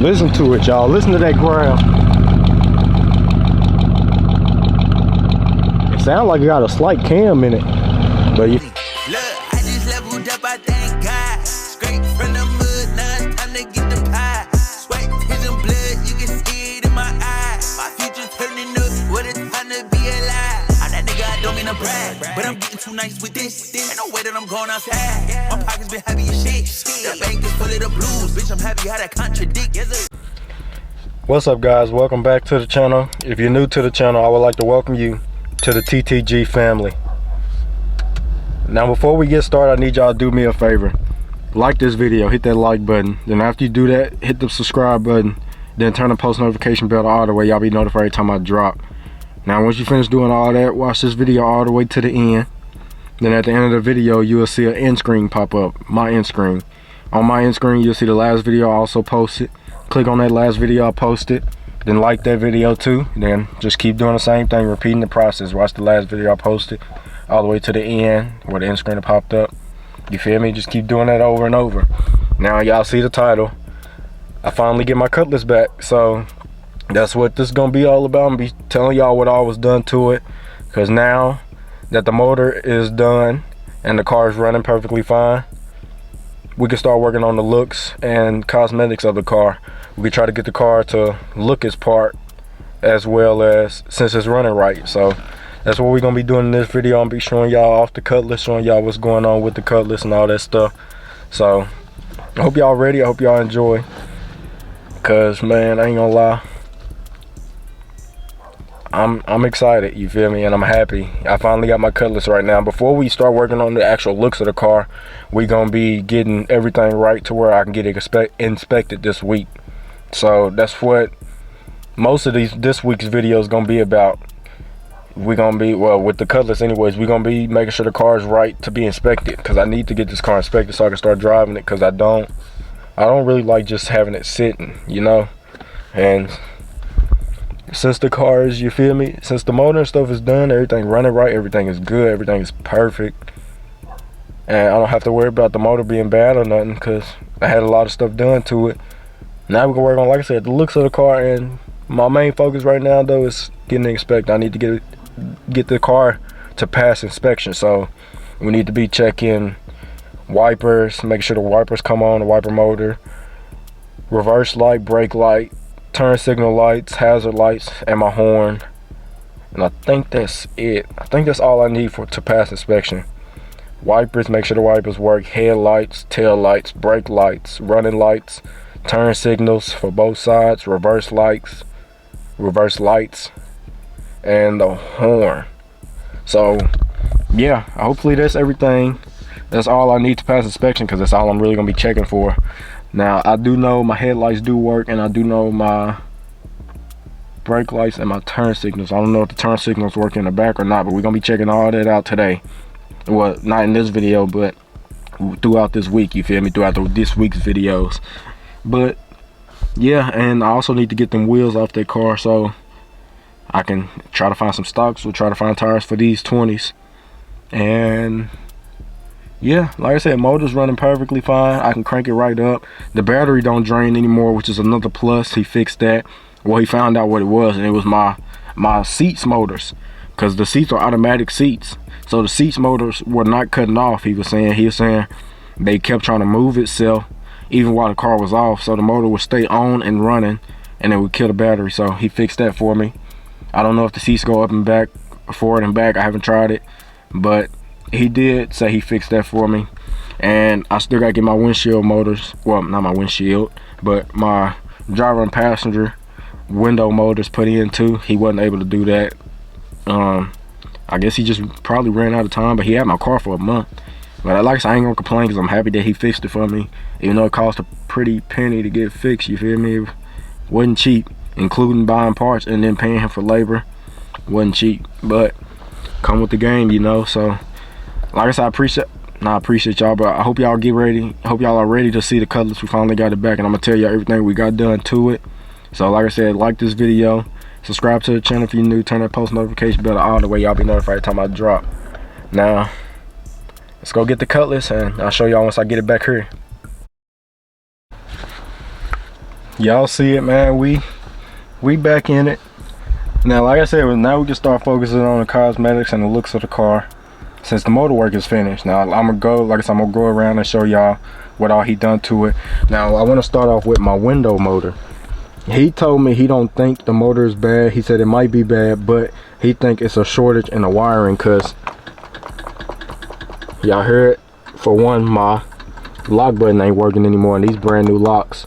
Listen to it, y'all. Listen to that ground. It sounds like it got a slight cam in it, but you. Look, I just leveled up, I thank God. Straight from the mud, now it's time to get the pie. Sweat, tears, and blood, you can see it in my eyes. My future turning up, what it's time to be alive. I'm that nigga, I don't mean to brag, but I'm getting too nice with this. Ain't no way that I'm going outside. My pockets been heavy as shit. The bank is full of the blues, bitch, I'm happy how that contradict. What's up, guys? Welcome back to the channel. If you're new to the channel, I would like to welcome you to the TTG family. Now, before we get started, I need y'all to do me a favor. Like this video, hit that like button. Then after you do that, hit the subscribe button. Then turn the post notification bell all the way. Y'all be notified every time I drop. Now, once you finish doing all that, watch this video all the way to the end. Then at the end of the video, you will see an end screen pop up, my end screen. On my end screen, you'll see the last video I also posted. Click on that last video I posted, then like that video too. Then just keep doing the same thing, repeating the process. Watch the last video I posted all the way to the end where the end screen popped up. You feel me? Just keep doing that over and over. Now y'all see the title. I finally get my Cutlass back, so that's what this is gonna be all about. I'm gonna be telling y'all what all was done to it, because now that the motor is done and the car is running perfectly fine, we can start working on the looks and cosmetics of the car. We can try to get the car to look its part, as well as since it's running right. So that's what we're gonna be doing in this video. I'm gonna be showing y'all off the Cutlass, showing y'all what's going on with the Cutlass and all that stuff. So I hope y'all ready. I hope y'all enjoy, cause man, I ain't gonna lie, I'm excited, you feel me, and I'm happy. I finally got my Cutlass right now. Before we start working on the actual looks of the car, we gonna be getting everything right to where I can get it inspected this week. So that's what most of this week's video is gonna be about. We're gonna be, well, with the Cutlass anyways, we're gonna be making sure the car is right to be inspected, because I need to get this car inspected so I can start driving it, because I don't really like just having it sitting, you know. And since the car is, you feel me, since the motor and stuff is done, everything running right, everything is good, everything is perfect, and I don't have to worry about the motor being bad or nothing, because I had a lot of stuff done to it. Now we can work on, like I said, the looks of the car, and my main focus right now though is getting it inspected. I need to get the car to pass inspection, so we need to be checking wipers, make sure the wipers come on, the wiper motor, reverse light, brake light, turn signal lights, hazard lights, and my horn. And I think that's it. I think that's all I need to pass inspection. Wipers, make sure the wipers work, headlights, tail lights, brake lights, running lights, turn signals for both sides, reverse lights, and the horn. So yeah, hopefully that's everything. That's all I need to pass inspection, because that's all I'm really gonna be checking for. Now, I do know my headlights do work, and I do know my brake lights and my turn signals. I don't know if the turn signals work in the back or not, but we're gonna be checking all that out today. Well, not in this video, but throughout this week, you feel me, throughout this week's videos. But yeah, and I also need to get them wheels off that car, so I can try to find some stocks. We'll try to find tires for these 20s. And yeah, like I said, motor's running perfectly fine. I can crank it right up. The battery don't drain anymore, which is another plus. He fixed that. Well, he found out what it was, and it was my seats motors, because the seats are automatic seats. So the seats motors were not cutting off. He was saying they kept trying to move itself even while the car was off, so the motor would stay on and running, and it would kill the battery. So he fixed that for me. I don't know if the seats go up and back, forward and back. I haven't tried it, but he did say he fixed that for me. And I still gotta get my windshield motors, well, not my windshield, but my driver and passenger window motors put in too. He wasn't able to do that. I guess he just probably ran out of time, but he had my car for a month. But like I said, I ain't gonna complain, because I'm happy that he fixed it for me, even though it cost a pretty penny to get fixed, you feel me. It wasn't cheap, including buying parts and then paying him for labor. Wasn't cheap, but come with the game, you know. So like I said, I appreciate y'all, but I hope y'all get ready. I hope y'all are ready to see the Cutlass. We finally got it back, and I'm gonna tell y'all everything we got done to it. So like I said, like this video, subscribe to the channel if you're new, turn that post notification bell all the way. Y'all be notified every time I drop. Now let's go get the Cutlass, and I'll show y'all once I get it back here. y'all see it, man. We back in it now. Like I said, now we can start focusing on the cosmetics and the looks of the car since the motor work is finished. Now I'm gonna go, like I said, I'm gonna go around and show y'all what all he done to it. Now I want to start off with my window motor. He told me he don't think the motor is bad. He said it might be bad, but he think it's a shortage in the wiring, cause y'all heard, for one, my lock button ain't working anymore, and these brand new locks.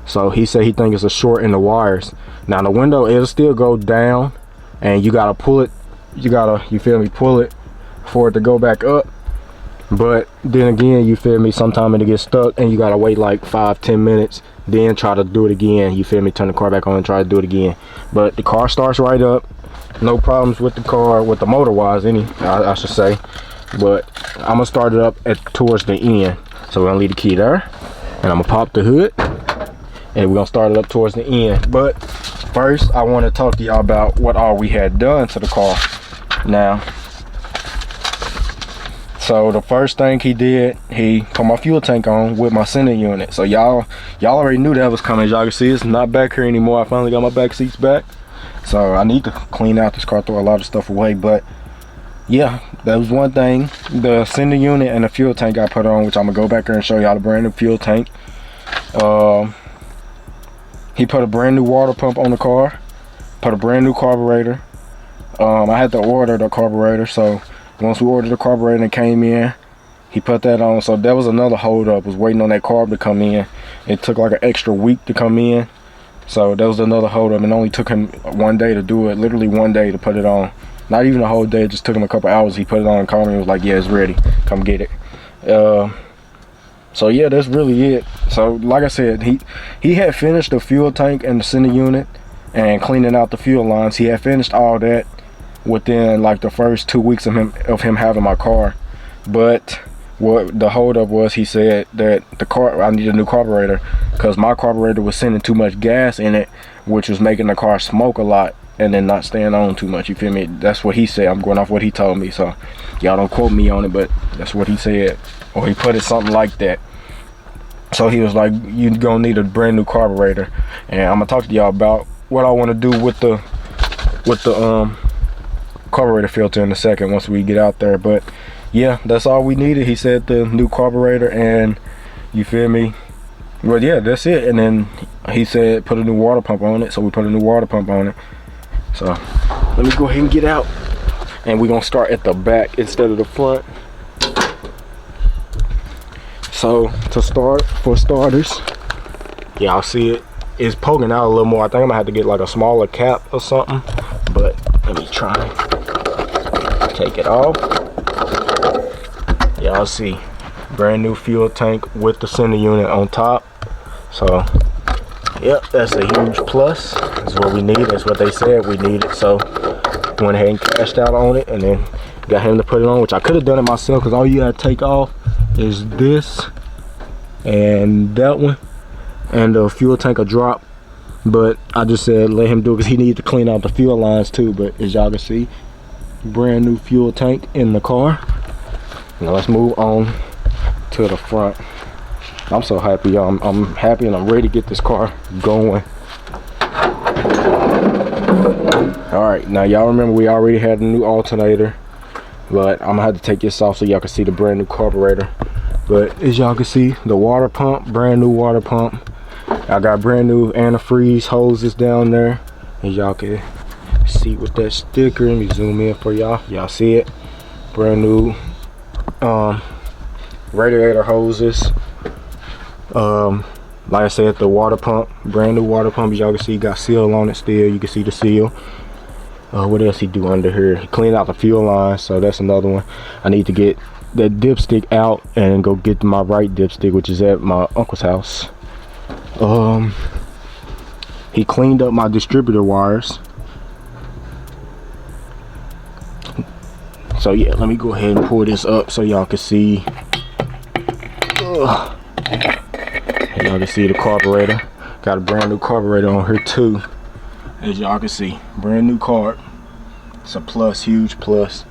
So he said he think it's a short in the wires. Now the window, it'll still go down, and you gotta pull it. You gotta, you feel me, pull it for it to go back up. But then again, you feel me, sometime it'll get stuck, and you gotta wait like 5-10 minutes, then try to do it again. You feel me, turn the car back on and try to do it again. But the car starts right up, no problems with the car, with the motor wise, I should say. But I'm gonna start it up towards the end. So we're gonna leave the key there, and I'm gonna pop the hood, and we're gonna start it up towards the end. But first, I want to talk to y'all about what all we had done to the car. Now, so the first thing he did, he put my fuel tank on with my center unit. So y'all already knew that was coming. As y'all can see, it's not back here anymore. I finally got my back seats back. So I need to clean out this car, throw a lot of stuff away. But yeah, that was one thing. The center unit and the fuel tank I put on, which I'm gonna go back here and show y'all the brand new fuel tank. He put a brand new water pump on the car, put a brand new carburetor. I had to order the carburetor, so once we ordered the carburetor and it came in, he put that on. So that was another hold up, was waiting on that carb to come in. It took like an extra week to come in, so that was another hold up, and it only took him 1 day to do it, literally 1 day to put it on. Not even a whole day, it just took him a couple hours. He put it on and called me and was like, yeah, it's ready, come get it. So yeah, that's really it. So like I said, he had finished the fuel tank and the center unit and cleaning out the fuel lines. He had finished all that within like the first 2 weeks of him having my car. But what the holdup was, he said that I need a new carburetor because my carburetor was sending too much gas in it, which was making the car smoke a lot and then not staying on too much. You feel me? That's what he said. I'm going off what he told me, so y'all don't quote me on it, but that's what he said, or he put it something like that. So he was like, you gonna need a brand new carburetor, and I'm gonna talk to y'all about what I want to do with the carburetor filter in a second once we get out there. But yeah, that's all we needed. He said the new carburetor, and you feel me, but yeah, that's it. And then he said put a new water pump on it, so we put a new water pump on it. So let me go ahead and get out, and we're gonna start at the back instead of the front. So to start, for starters, y'all see it's poking out a little more. I think I'm gonna have to get like a smaller cap or something, but let me try. Take it off. Y'all see brand new fuel tank with the center unit on top. So yep, that's a huge plus. That's what we need. That's what they said we needed. So went ahead and cashed out on it, and then got him to put it on, which I could have done it myself, because all you gotta take off is this and that one, and the fuel tank will drop. But I just said let him do it because he needed to clean out the fuel lines too. But as y'all can see, brand new fuel tank in the car. Now let's move on to the front. I'm so happy, y'all. I'm happy and I'm ready to get this car going. Alright, now y'all remember we already had a new alternator, but I'm gonna have to take this off so y'all can see the brand new carburetor. But as y'all can see, the water pump, brand new water pump. I got brand new antifreeze hoses down there, as y'all can see with that sticker. Let me zoom in for y'all. Y'all see it? Brand new radiator hoses. Like I said, the water pump, brand new water pump. As y'all can see, got seal on it still. You can see the seal. What else he do under here? He cleaned out the fuel line, so that's another one. I need to get that dipstick out and go get my right dipstick, which is at my uncle's house. He cleaned up my distributor wires. So yeah, let me go ahead and pull this up so y'all can see. Y'all can see the carburetor. Got a brand new carburetor on here too, as y'all can see. Brand new carb. It's a plus, huge plus.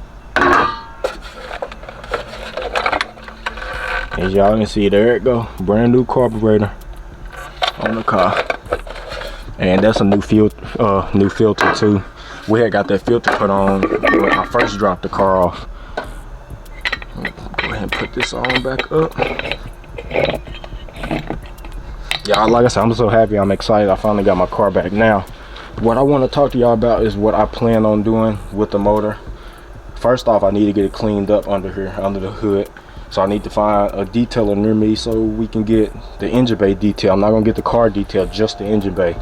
As y'all can see, there it go. Brand new carburetor on the car. and that's a new filter too. We had got that filter put on when I first dropped the car off. Go ahead and put this on back up. Yeah, like I said, I'm so happy, I'm excited. I finally got my car back. Now, what I want to talk to y'all about is what I plan on doing with the motor. First off, I need to get it cleaned up under here, under the hood. So I need to find a detailer near me so we can get the engine bay detail. I'm not gonna get the car detail, just the engine bay,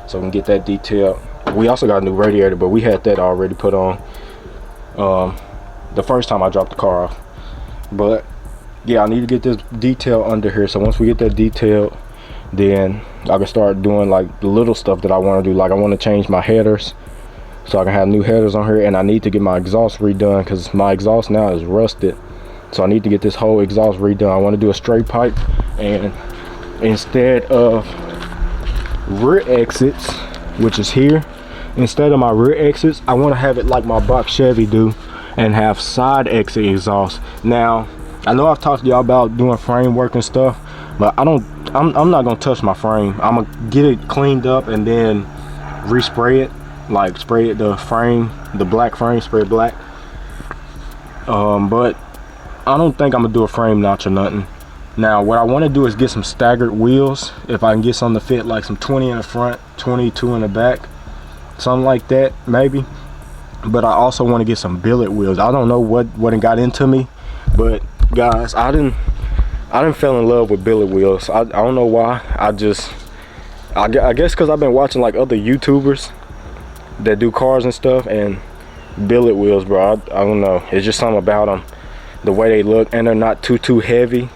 so we can get that detail. We also got a new radiator, but we had that already put on the first time I dropped the car off. But yeah, I need to get this detail under here. So once we get that detailed, then I can start doing like the little stuff that I want to do. Like I want to change my headers so I can have new headers on here, and I need to get my exhaust redone because my exhaust now is rusted. So I need to get this whole exhaust redone. I want to do a straight pipe, and instead of rear exits, which is here, instead of my rear exits, I want to have it like my box Chevy do and have side exit exhaust. Now I know I've talked to y'all about doing frame work and stuff, but I'm not gonna touch my frame. I'm gonna get it cleaned up and then respray it, like spray it, the frame, the black frame, spray it black. But I don't think I'm gonna do a frame notch or nothing. Now what I want to do is get some staggered wheels. If I can get something to fit like some 20 in the front, 22 in the back, something like that maybe. But I also want to get some billet wheels. I don't know what it got into me, but guys, I didn't fell in love with billet wheels. I don't know why. I guess because I've been watching like other YouTubers that do cars and stuff, and billet wheels, bro, I don't know, it's just something about them, the way they look, and they're not too heavy.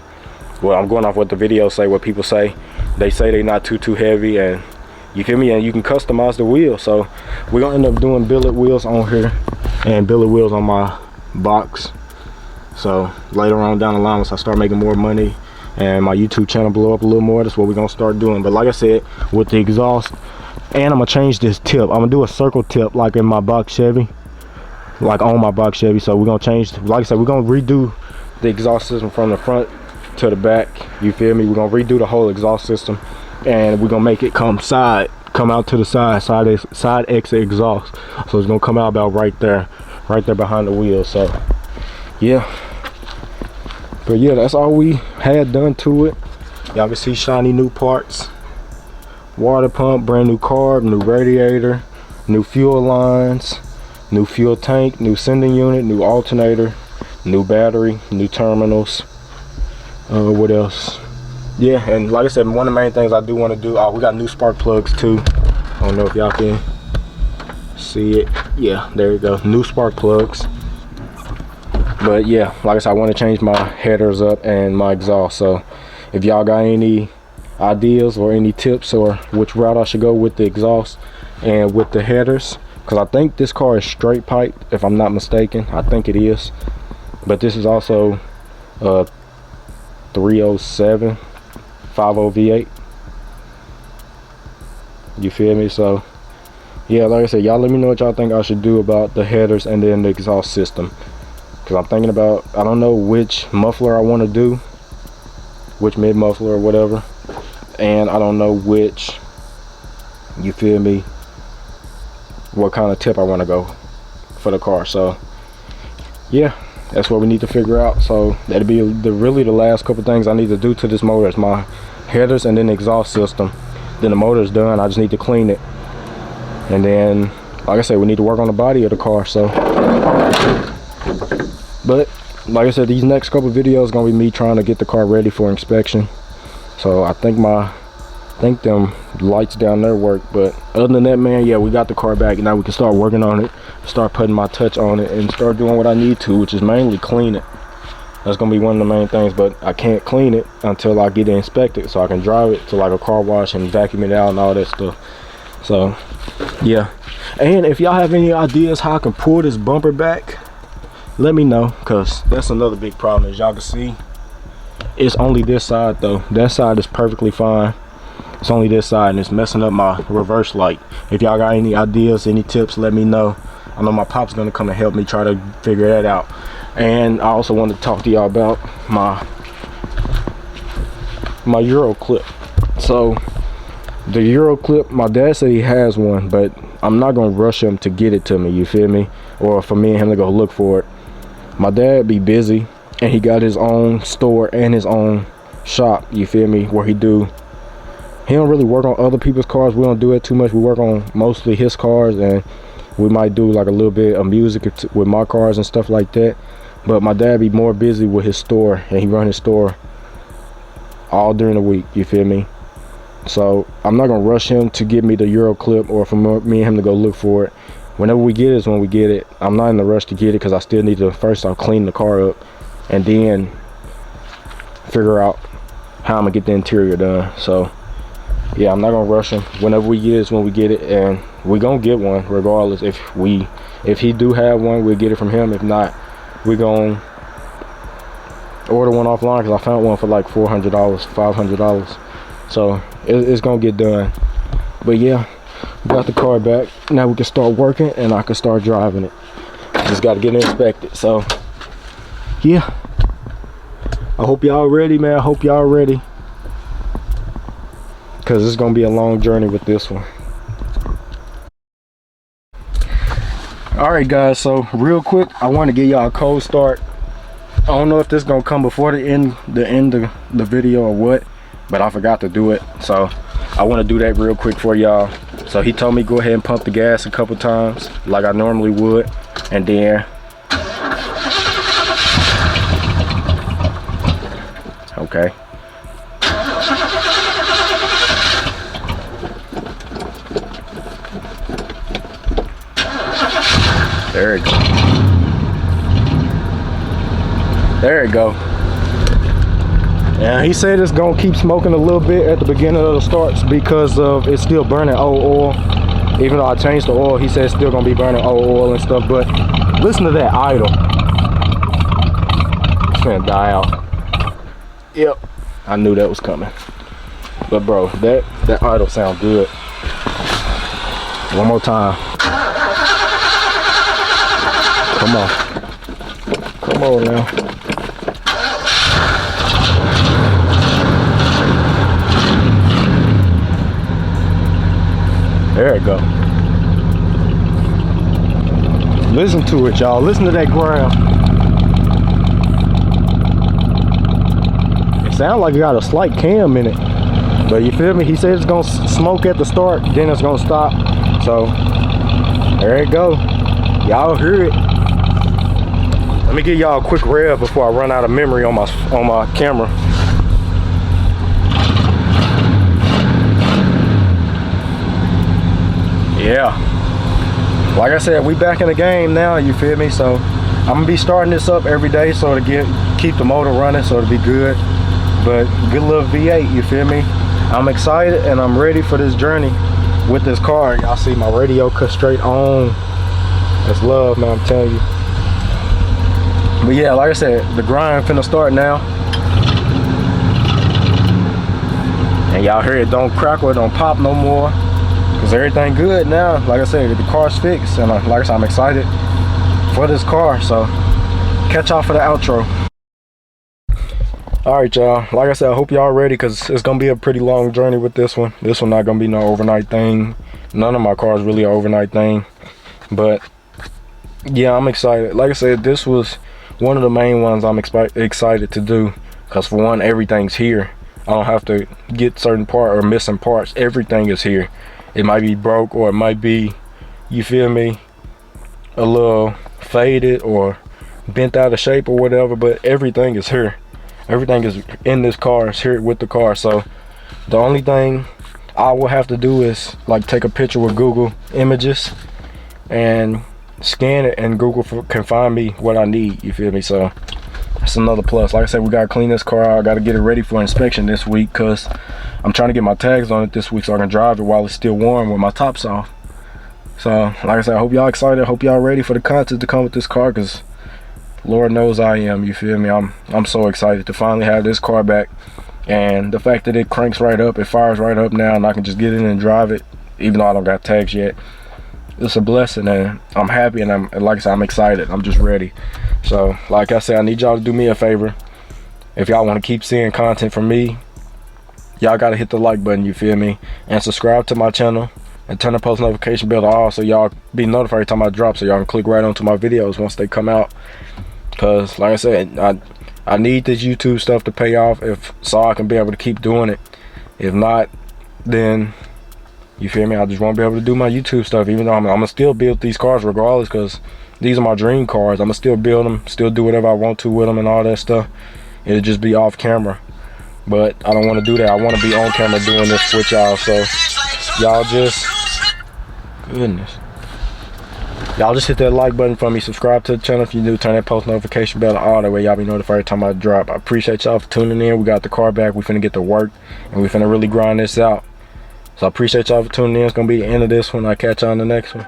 Well, I'm going off what the videos say, what people say. They say they're not too heavy, and you feel me, and you can customize the wheel. So we're gonna end up doing billet wheels on here and billet wheels on my box. So later on down the line, once I start making more money and my YouTube channel blow up a little more, that's what we're gonna start doing. But like I said, with the exhaust, and I'm gonna change this tip. I'm gonna do a circle tip like in my box Chevy, like on my box Chevy. So we're gonna change, like I said, we're gonna redo the exhaust system from the front to the back, you feel me. We're gonna redo the whole exhaust system, and we're gonna make it come out to the side exit exhaust. So it's gonna come out about right there behind the wheel. So yeah, but yeah, that's all we had done to it. Y'all can see shiny new parts, water pump, brand new carb, new radiator, new fuel lines, new fuel tank, new sending unit, new alternator, new battery, new terminals. What else? Yeah, and like I said, one of the main things I do want to do, we got new spark plugs too. I don't know if y'all can see it. Yeah, there you go, new spark plugs. But yeah, like I said, I want to change my headers up and my exhaust. So if y'all got any ideas or any tips or which route I should go with the exhaust and with the headers, because I think this car is straight pipe, if I'm not mistaken. I think it is, but this is also 307 50 V8, you feel me? So yeah, like I said, y'all let me know what y'all think I should do about the headers and then the exhaust system, because I'm thinking about, I don't know which muffler I want to do, which mid muffler or whatever, and I don't know which, you feel me, what kind of tip I want to go for the car. So yeah, that's what we need to figure out. So that'll be really the last couple things I need to do to this motor. It's my headers and then the exhaust system. Then the motor's done, I just need to clean it, and then like I said, we need to work on the body of the car. So but like I said, these next couple videos gonna be me trying to get the car ready for inspection. So I think them lights down there work, but other than that, man, yeah, we got the car back. Now we can start working on it, start putting my touch on it, and start doing what I need to, which is mainly clean it. That's gonna be one of the main things, but I can't clean it until I get it inspected, so I can drive it to like a car wash and vacuum it out and all that stuff. So yeah, and if y'all have any ideas how I can pull this bumper back, let me know, because that's another big problem. As y'all can see, it's only this side though. That side is perfectly fine. It's only this side, and it's messing up my reverse light. If y'all got any ideas, any tips, let me know. I know my pop's gonna come and help me try to figure that out. And I also want to talk to y'all about my Euro clip. So The Euro clip, my dad said he has one, but I'm not gonna rush him to get it to me, you feel me? Or for me and him to go look for it. My dad be busy, and he got his own store and his own shop, you feel me, where he don't really work on other people's cars. We don't do it too much. We work on mostly his cars, and we might do like a little bit of music with my cars and stuff like that. But my dad be more busy with his store, and he run his store all during the week, you feel me? So I'm not gonna rush him to give me the Euro clip, or for me and him to go look for it. Whenever we get it is when we get it. I'm not in a rush to get it, because I still need to first off clean the car up and then figure out how I'm gonna get the interior done. So yeah, I'm not gonna rush him. Whenever we get it is when we get it, and we gonna get one regardless. If he do have one, we'll get it from him. If not, we gonna order one offline, because I found one for like $400, $500. So it's gonna get done. But yeah, got the car back. Now we can start working, and I can start driving it. Just got to get it inspected. So yeah, I hope y'all ready, man. I hope y'all ready, because it's gonna be a long journey with this one. All right guys, so real quick, I want to give y'all a cold start. I don't know if this is gonna come before the end of the video or what, but I forgot to do it, so I want to do that real quick for y'all. So he told me go ahead and pump the gas a couple times like I normally would, and then okay, there it go. There it go. And he said it's gonna keep smoking a little bit at the beginning of the starts, because of it's still burning old oil. Even though I changed the oil, he said it's still gonna be burning old oil and stuff. But listen to that idle. It's gonna die out. Yep, I knew that was coming. But bro, that idle sound good. One more time. Come on. Come on now. There it go. Listen to it, y'all. Listen to that ground. It sounds like it got a slight cam in it, but you feel me? He said it's gonna smoke at the start, then it's gonna stop. So there it go. Y'all hear it. Let me give y'all a quick rev before I run out of memory on my camera. Yeah, like I said, we back in the game now, you feel me? So I'm gonna be starting this up every day, so to keep the motor running, so it'll be good. But good little V8, you feel me? I'm excited and I'm ready for this journey with this car. Y'all see my radio cut straight on. That's love, man, I'm telling you. But yeah, like I said, the grind finna start now. And y'all hear it, don't crackle, it don't pop no more. Cause everything good now. Like I said, the car's fixed, and like I said, I'm excited for this car. So catch y'all for the outro. All right, y'all. Like I said, I hope y'all ready, cause it's gonna be a pretty long journey with this one. This one not gonna be no overnight thing. None of my cars really an overnight thing. But yeah, I'm excited. Like I said, this was one of the main ones I'm excited to do, cause for one, everything's here. I don't have to get certain part or missing parts. Everything is here. It might be broke, or it might be, you feel me, a little faded or bent out of shape or whatever, but everything is here. Everything is in this car, it's here with the car. So the only thing I will have to do is like take a picture with Google Images and scan it, and Google can find me what I need, you feel me? So that's another plus. Like I said, we gotta clean this car out. I gotta get it ready for inspection this week, because I'm trying to get my tags on it this week so I can drive it while it's still warm with my tops off. So like I said, I hope y'all excited. I hope y'all ready for the content to come with this car, because Lord knows I am, you feel me? I'm so excited to finally have this car back. And the fact that it cranks right up, it fires right up now, and I can just get in and drive it, even though I don't got tags yet. It's a blessing, and I'm happy, and like I said, I'm excited. I'm just ready. So like I said, I need y'all to do me a favor. If y'all want to keep seeing content from me, y'all gotta hit the like button, you feel me, and subscribe to my channel and turn the post notification bell to all so y'all be notified every time I drop, so y'all can click right onto my videos once they come out. Cause like I said, I need this YouTube stuff to pay off so I can be able to keep doing it. If not, then you feel me, I just won't be able to do my YouTube stuff, even though I'm gonna still build these cars regardless, because these are my dream cars. I'm gonna still build them, still do whatever I want to with them and all that stuff. It'll just be off camera, but I don't want to do that. I want to be on camera doing this with y'all. So y'all just, goodness, y'all just hit that like button for me, subscribe to the channel if you new, turn that post notification bell on, that way y'all be notified every time I drop. I appreciate y'all for tuning in. We got the car back, we finna get to work, and we finna really grind this out. So I appreciate y'all for tuning in. It's gonna be the end of this one. I'll catch y'all on the next one.